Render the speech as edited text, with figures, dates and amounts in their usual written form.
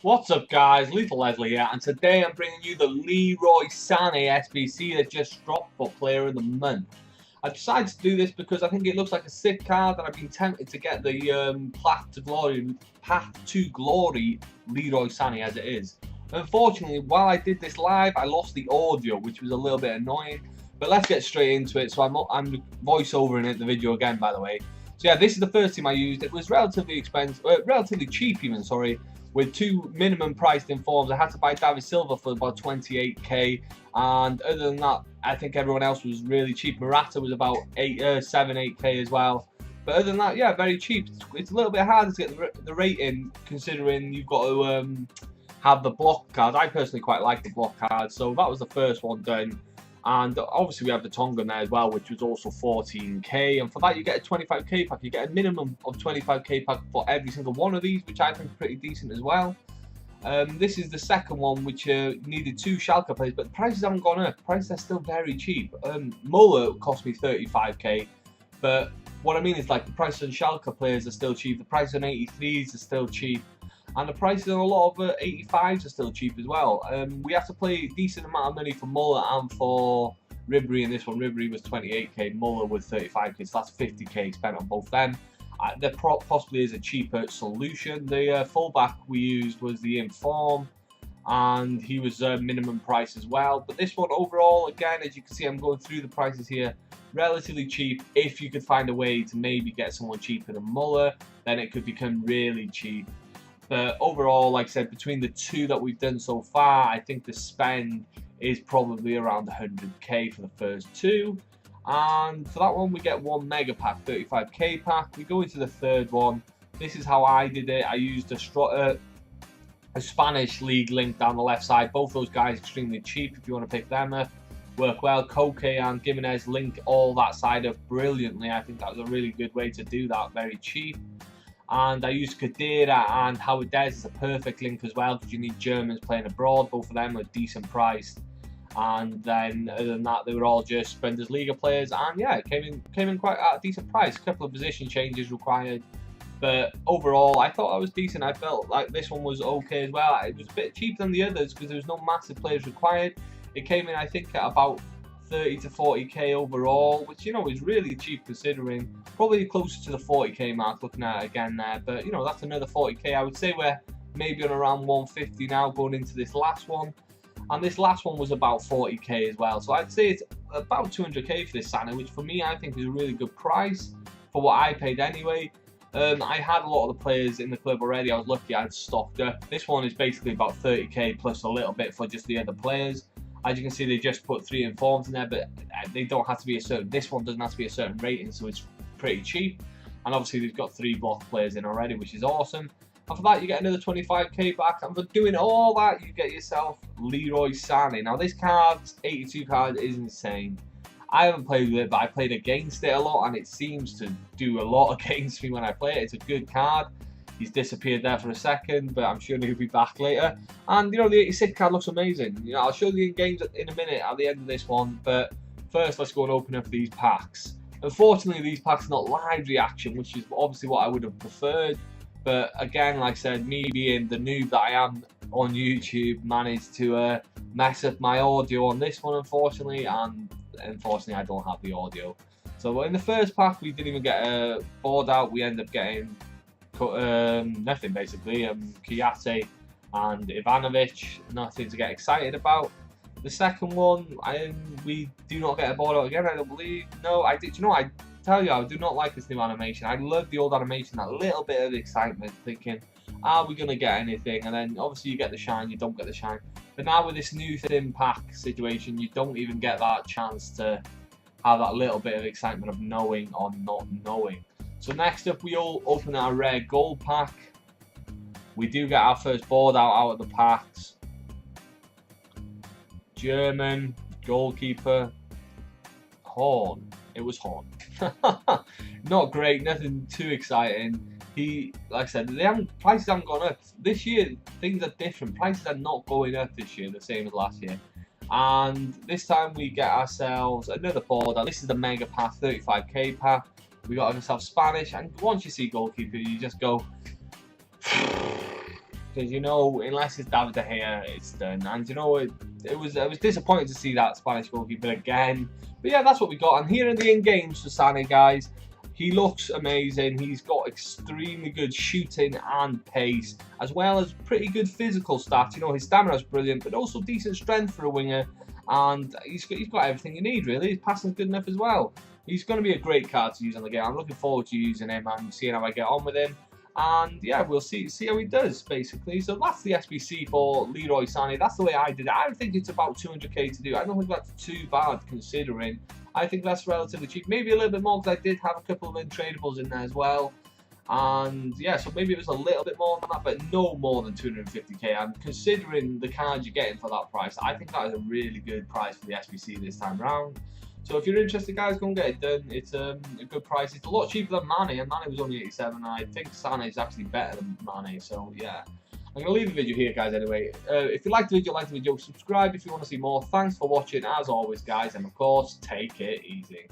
What's up guys, Lethal Leslie here, and today I'm bringing you the Leroy Sane Sbc that just dropped for Player of the Month. I decided to do this because I think it looks like a sick card and I've been tempted to get the Path to Glory Leroy Sane as it is. Unfortunately, while I did this live, I lost the audio, which was a little bit annoying. But let's get straight into it. So I'm voiceovering it, the video again, by the way. So yeah, this is the first team I used. It was relatively expensive, relatively cheap even, sorry. With two minimum priced informs. I had to buy David Silva for about 28k, and other than that, I think everyone else was really cheap. Morata was about 8k as well. But other than that, yeah, very cheap. It's a little bit harder to get the rating considering you've got to have the block card. I personally quite like the block card, so that was the first one done. And obviously we have the Tongan there as well, which was also 14k, and for that you get a 25k pack. You get a minimum of 25k pack for every single one of these, which I think is pretty decent as well. This is the second one, which needed two Schalke players, but the prices haven't gone up. Prices are still very cheap. Muller cost me 35k, but what I mean is, like, the prices on Schalke players are still cheap, the prices on 83s are still cheap, and the prices on a lot of 85s are still cheap as well. We have to pay a decent amount of money for Muller and for Ribery in this one. Ribery was 28k, Muller was 35k, so that's 50k spent on both them. There possibly is a cheaper solution. The fullback we used was the Inform, and he was minimum price as well. But this one overall, again, as you can see, I'm going through the prices here, relatively cheap. If you could find a way to maybe get someone cheaper than Muller, then it could become really cheap. But overall, like I said, between the two that we've done so far, I think the spend is probably around 100k for the first two. And for that one, we get one mega pack, 35k pack. We go into the third one. This is how I did it. I used a Spanish league link down the left side. Both those guys extremely cheap if you want to pick them up. Work well. Koke and Gimenez link all that side up brilliantly. I think that was a really good way to do that, very cheap. And I used Kadira and Howard Dez as a perfect link as well, because you need Germans playing abroad. Both of them are decent priced. And then other than that, they were all just Bundesliga players. And yeah, it came in quite at a decent price. A couple of position changes required. But overall, I thought that was decent. I felt like this one was okay as well. It was a bit cheaper than the others because there was no massive players required. It came in, I think, at about 30 to 40k overall, which, you know, is really cheap considering. Probably closer to the 40k mark looking at it again there, but, you know, that's another 40k. I would say we're maybe on around 150 now going into this last one, and this last one was about 40k as well, so I'd say it's about 200k for this Sane, which for me I think is a really good price for what I paid anyway. I had a lot of the players in the club already. I was lucky I had stocked up. This one is basically about 30k plus a little bit for just the other players. As you can see, they just put 3 informs in there, but they don't have to be a certain. This one doesn't have to be a certain rating, so it's pretty cheap. And obviously, they've got 3 block players in already, which is awesome. And for that, you get another 25k back. And for doing all that, you get yourself Leroy Sane. Now, this card's 82 card is insane. I haven't played with it, but I played against it a lot, and it seems to do a lot against me when I play it. It's a good card. He's disappeared there for a second, but I'm sure he'll be back later. And, you know, the 86 card looks amazing. You know, I'll show you in games in a minute at the end of this one. But first, let's go and open up these packs. Unfortunately, these packs are not live reaction, which is obviously what I would have preferred. But again, like I said, me being the noob that I am on YouTube, managed to mess up my audio on this one, unfortunately. And unfortunately, I don't have the audio. So in the first pack, we didn't even get a board out. We end up getting nothing basically. Kiate and Ivanovic, nothing to get excited about. The second one, we do not get a board out again, I don't believe. No, I did. You know, I tell you, I do not like this new animation. I love the old animation, that little bit of excitement, thinking, are we going to get anything? And then obviously you get the shine, you don't get the shine. But now with this new thin pack situation, you don't even get that chance to have that little bit of excitement of knowing or not knowing. So next up, we all open our rare gold pack. We do get our first board out of the packs. German, goalkeeper, Horn. It was Horn. Not great, nothing too exciting. Like I said, prices haven't gone up. This year, things are different. Prices are not going up this year, the same as last year. And this time we get ourselves another board. And this is the Mega Pack 35k pack. We got ourselves Spanish, and once you see goalkeeper, you just go, because, you know, unless it's David De Gea, it's done. And, you know, it was disappointing to see that Spanish goalkeeper again. But yeah, that's what we got. And here are the in-games for Sane, guys. He looks amazing. He's got extremely good shooting and pace, as well as pretty good physical stats. You know, his stamina is brilliant, but also decent strength for a winger. And he's got everything you need, really. His passing's good enough as well. He's going to be a great card to use on the game. I'm looking forward to using him and seeing how I get on with him. And yeah, we'll see how he does, basically. So that's the SBC for Leroy Sane. That's the way I did it. I think it's about 200k to do. I don't think that's too bad, considering. I think that's relatively cheap. Maybe a little bit more, because I did have a couple of untradables in there as well. And yeah, so maybe it was a little bit more than that, but no more than 250k. And considering the cards you're getting for that price, I think that is a really good price for the SBC this time around. So if you're interested, guys, go and get it done. It's a good price. It's a lot cheaper than Mane, and Mane was only 87. And I think Sane is actually better than Mane. So yeah, I'm going to leave the video here, guys, anyway. If you liked the video, subscribe if you want to see more. Thanks for watching, as always, guys. And of course, take it easy.